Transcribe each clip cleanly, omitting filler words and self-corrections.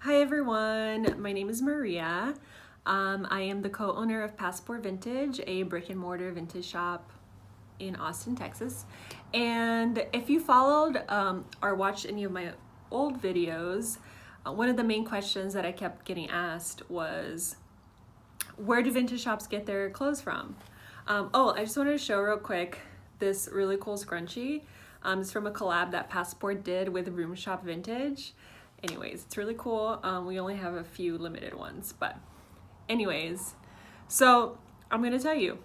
Hi everyone, my name is Maria. I am the co-owner of Passport Vintage, a brick and mortar vintage shop in Austin, Texas. And if you followed or watched any of my old videos, one of the main questions that I kept getting asked was, where do vintage shops get their clothes from? I just wanted to show real quick this really cool scrunchie. It's from a collab that Passport did with Room Shop Vintage. Anyways, it's really cool. We only have a few limited ones, but anyways, so I'm gonna tell you,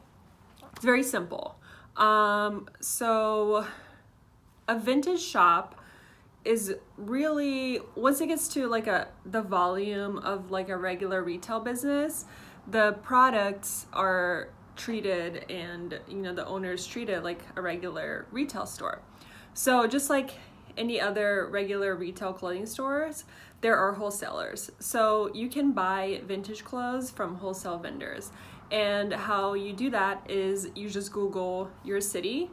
it's very simple. So a vintage shop is really, once it gets to like the volume of like a regular retail business, the products are treated and the owners treat it like a regular retail store. So just like any other regular retail clothing stores, there are wholesalers. So you can buy vintage clothes from wholesale vendors. And how you do that is you just Google your city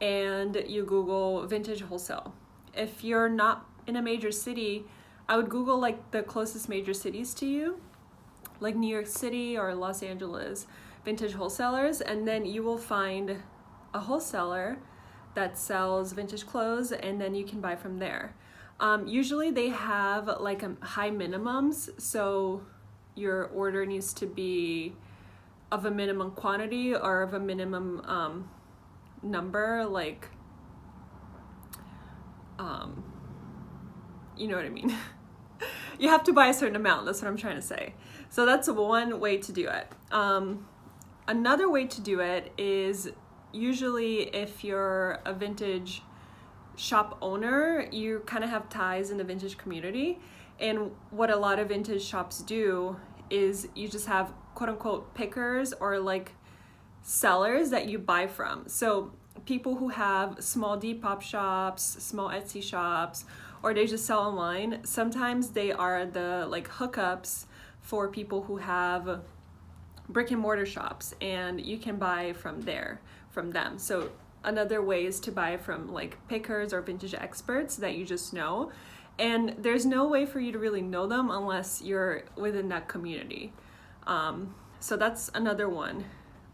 and you Google vintage wholesale. If you're not in a major city, I would Google like the closest major cities to you, like New York City or Los Angeles, vintage wholesalers, and then you will find a wholesaler that sells vintage clothes, and then you can buy from there. Usually they have like high minimums, so your order needs to be of a minimum quantity or of a minimum number, like you know what I mean. You have to buy a certain amount, that's what I'm trying to say. So that's one way to do it. Another way to do it is, usually if you're a vintage shop owner, you kind of have ties in the vintage community. And what a lot of vintage shops do is you just have quote unquote pickers or like sellers that you buy from. So people who have small Depop shops, small Etsy shops, or they just sell online, sometimes they are the like hookups for people who have brick and mortar shops, and you can buy from them. So another way is to buy from like pickers or vintage experts that you just know, and there's no way for you to really know them unless you're within that community. So that's another one.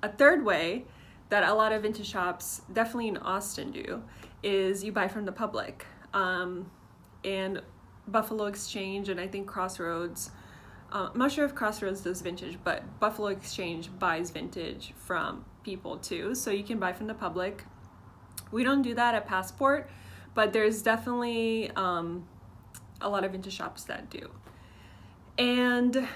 A third way that a lot of vintage shops, definitely in Austin, do is you buy from the public. And Buffalo Exchange and I think Crossroads, I'm not sure if Crossroads does vintage, but Buffalo Exchange buys vintage from people too, so you can buy from the public. We don't do that at Passport, but there's definitely a lot of vintage shops that do. And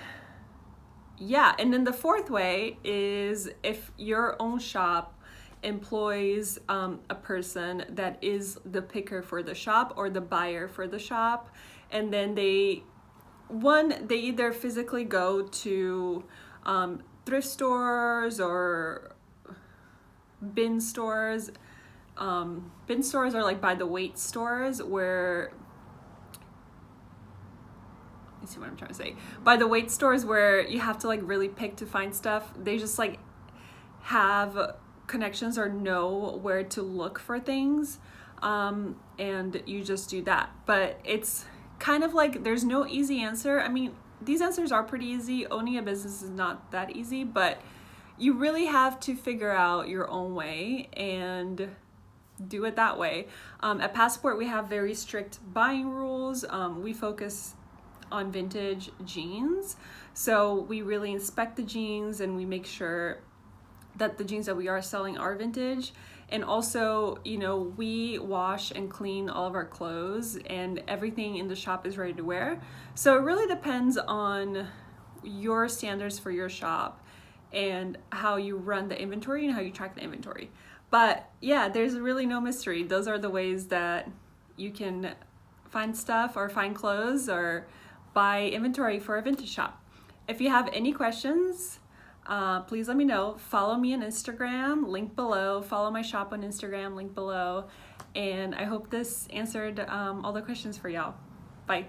yeah, and then the fourth way is if your own shop employs a person that is the picker for the shop or the buyer for the shop, and then they either physically go to thrift stores or bin stores. Bin stores are like by the weight stores where, you see what I'm trying to say? By the weight stores where you have to like really pick to find stuff. They just like have connections or know where to look for things, and you just do that. But it's kind of like there's no easy answer. I mean, these answers are pretty easy. Owning a business is not that easy, but you really have to figure out your own way and do it that way. At Passport, we have very strict buying rules. We focus on vintage jeans, so we really inspect the jeans and we make sure that the jeans that we are selling are vintage. And also, we wash and clean all of our clothes, and everything in the shop is ready to wear. So it really depends on your standards for your shop and how you run the inventory and how you track the inventory. But yeah, there's really no mystery. Those are the ways that you can find stuff or find clothes or buy inventory for a vintage shop. If you have any questions, please let me know. Follow me on Instagram, link below. Follow my shop on Instagram, link below. And I hope this answered all the questions for y'all. Bye.